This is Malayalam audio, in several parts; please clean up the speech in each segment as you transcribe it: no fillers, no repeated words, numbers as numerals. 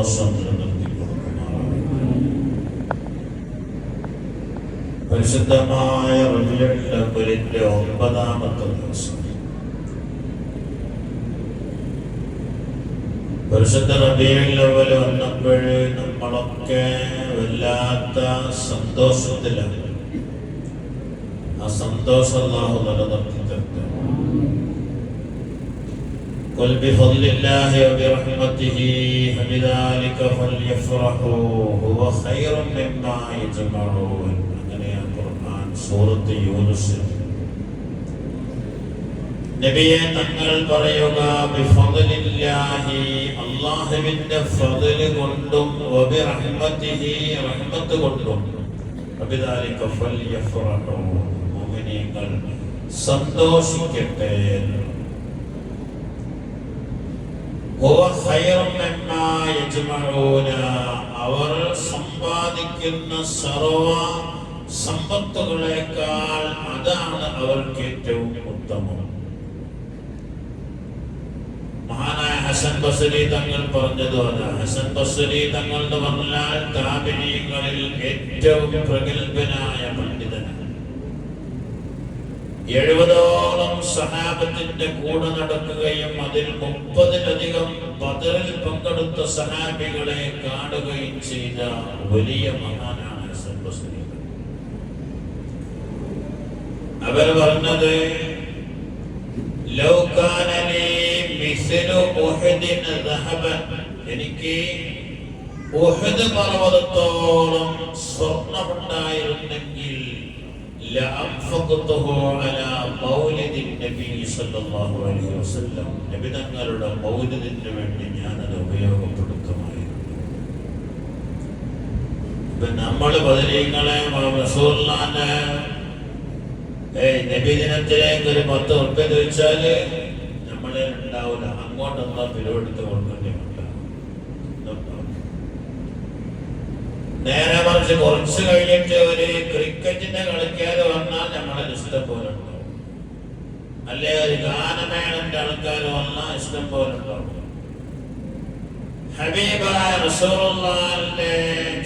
സന്തോഷം നിലനിർത്തി കൊടുക്കുമാറാകട്ടെ. പരിശുദ്ധമായ റബീഉൽ അവ്വലിന്റെ 9-ാമത്തെ ദിവസം പരിശുദ്ധ റബീഉൽ അവ്വൽ വന്നപ്പോഴേ നമ്മളൊക്കെ വല്ലാത്ത സന്തോഷത്തിലാണ്. ആ സന്തോഷം അല്ലാഹു നിലനിർത്തി തരട്ടെ. ഖുൽ ബിഫദ്ലില്ലാഹി വബിറഹ്മതിഹി ഫബിദാലിക ഫൽയഫ്റഹൂ ഹുവ ഖൈറും മിമ്മാ യജ്മഊൻ. അങ്ങനെയാണ് ഖുർആൻ സൂറത്ത് യൂനുസ്. നബിയെ തങ്ങൾ പറയുക ബിഫദ്ലില്ലാഹി, അല്ലാഹുവിന്റെ ഫദ്ൽ കൊണ്ടും വബിറഹ്മതിഹി, റഹ്മത്ത് കൊണ്ടും, ഫബിദാലിക ഫൽയഫ്റഹൂ, മുഅ്മിനീങ്ങൾ സന്തോഷിക്കട്ടെ. ഹുവ ഖൈറും മിമ്മാ യജ്മഊന, അവർ സമ്പാദിക്കുന്ന സർവ സമ്പത്തുകളേക്കാൾ അതാണ് അവർക്ക് ഏറ്റവും ഉത്തമം. മഹാനായ ഹസൻ ബസ്രി തങ്ങൾ പറഞ്ഞത് അതാണ്. ഹസൻ ബസ്രി തങ്ങൾ എന്ന് പറഞ്ഞാൽ താബിഈങ്ങളിൽ ഏറ്റവും പ്രഗത്ഭനായ പണ്ഡിതനാണ്. 70ഓളം സഹാബത്തിന്റെ കൂടെ നടക്കുകയും അതിൽ 30-ലധികം ബദറിൽ പങ്കെടുത്ത സഹാബികളെ കാണുകയും ചെയ്ത വലിയ മഹാനാണ് ഹസൻ ബസ്രി. അവർ പറഞ്ഞത് ലൗ കാന ലീ മിസ്ലു ഉഹദിൻ ദഹബൻ, എനിക്ക് ഉഹദ് പർവതത്തോളം സ്വർണ്ണമുണ്ടായിരുന്നെങ്കിൽ ലഅൻഫഖതുഹു അലാ മൗലിദിൻ നബി സല്ലല്ലാഹു അലൈഹി വസല്ലം, നബി തങ്ങളുടെ മൗലിദിന് വേണ്ടി ഞാൻ അത് ഉപയോഗപ്പെടുത്തുമായിരുന്നു. ഇപ്പൊ നമ്മള് ബദരീങ്ങളെ റസൂലുള്ളാഹിന്റെ നബിദിനത്തിലേക്ക് ഒരു 10 ഉറുപ്പിക ചോദിച്ചാല് നമ്മളെ ഉണ്ടാവില്ല. അങ്ങോട്ടെന്താ പിരിവെടുത്ത് കൊടുക്കേണ്ടില്ല. നേരെ മറിച്ച് കുറച്ച് കഴിഞ്ഞിട്ട് ഒരു ക്രിക്കറ്റിന്റെ കളിക്കാർ വന്നാൽ നമ്മളെ ഇഷ്ടം പോലെ ഉണ്ടാവും. അല്ലെ ഒരു ഗാനമേളന്റെ ആൾക്കാർ വന്നാൽ ഇഷ്ടം പോലെ ഉണ്ടാവും. ഹബീബായ റസൂലുള്ളാഹിന്റെ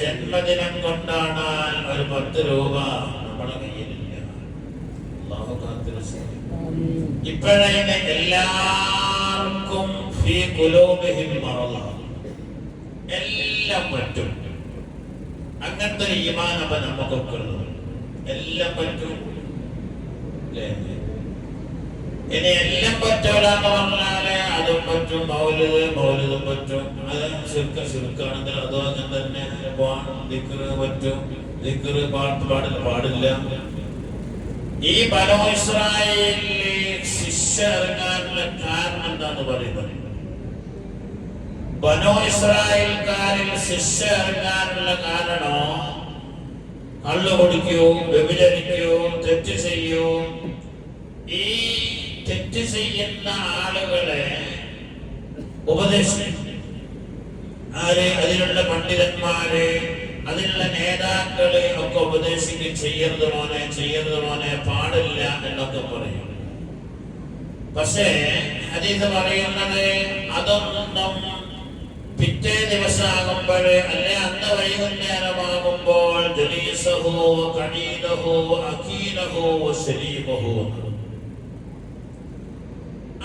ജന്മദിനം കൊണ്ടാടാൻ ഒരു 10 രൂപ നമ്മുടെ കയ്യിലില്ല. അല്ലാഹു കാത്തിരക്ഷിക്കട്ടെ. ഇപ്പോഴേ എല്ലാവർക്കും ഫീ ഖുലൂബിഹിം മറദ്, എല്ലാം പറ്റും. അങ്ങനത്തെ ഒരു ഈമാൻ അപ്പൊ നമുക്കൊക്കെ ഉള്ളത്. എല്ലാം പറ്റും. ഇനി എല്ലാം പറ്റൂല എന്ന് പറഞ്ഞാല് അതും പറ്റും. മൗലിദും പറ്റും. അത് ശിർക്കാണെങ്കിൽ അതും അങ്ങനെ തന്നെ. ദിക്റ് പറ്റും. ദിക്റ് പാടില്ല. ഈ ബനൂ ഇസ്രായേലിലെ ശിക്ഷ ഇറങ്ങാനുള്ള കാരണം എന്താന്ന് പറയുന്നത്? ബനൂ ഇസ്രായേൽക്കാരിൽ ശിക്ഷ ഇറങ്ങാനുള്ള കാരണം കള്ളു കുടിക്കൂ, വ്യഭിചരിക്കൂ, തെറ്റ് ചെയ്യൂ. ഈ തെറ്റ് ചെയ്യുന്ന ആളുകളെ ഉപദേശിക്കും ആര്? അതിലുള്ള പണ്ഡിതന്മാര്, അതിനുള്ള നേതാക്കള് ഒക്കെ ഉപദേശിക്കും. ചെയ്യരുത് മോനെ, പാടില്ല എന്നൊക്കെ പറയും. പക്ഷേ ഹദീസ് പറയുന്നത് അതൊന്നും പിറ്റേ ദിവസമാകുമ്പോൾ, അല്ലെ അന്ന് വൈകുന്നേരമാകുമ്പോൾ ജലീസഹു ഖഈദഹു അഖീലഹു ശരീബഹു,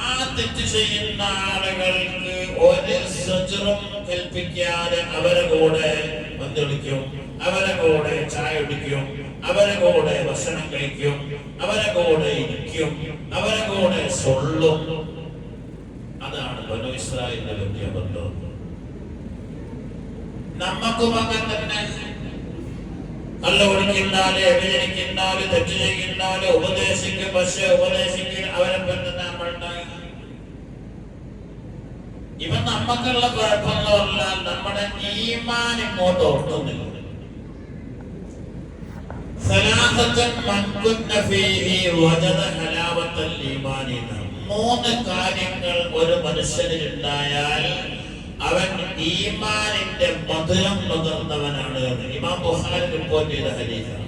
ആ തെറ്റ് ചെയ്യുന്ന ആളുകൾക്ക് ഒരു സജ്റും കൽപ്പിക്കാതെ അവരെ കൂടെ പന്തളിക്കും, അവരെ കൂടെ ചായ കുടിക്കും, അവരെ കൂടെ ഭക്ഷണം കഴിക്കും, അവരെ കൂടെ ഇരിക്കും, അവരെ കൂടെ സൊള്ളും. അതാണ് ബനൂ ഇസ്രായേലിന്റെ വലിയ ബന്ധം. നമുക്കും അങ്ങനെ തന്നെ. കള്ളു കുടിക്കുന്നാല്, വ്യഭിചരിക്കുന്നാല്, തെറ്റ് ചെയ്യുന്നാല് ഉപദേശിക്കും. പക്ഷെ ഉപദേശിക്കും അവരെ തന്നെ നമ്മളുണ്ടായി. ഇവൻ നമുക്കുള്ള കുഴപ്പമെന്ന് പറഞ്ഞാൽ നമ്മുടെ ഈമാൻ ഇങ്ങോട്ട് ഓർക്കുന്നില്ല. മൂന്ന് കാര്യങ്ങൾ ഒരു മനുഷ്യനിൽ ഉണ്ടായാൽ അവൻ ഈമാനിന്റെ മധുരം നുകർന്നവനാണ്. ഇമാം ബുഖാരി റിപ്പോർട്ട് ചെയ്ത ഹദീസാണ്.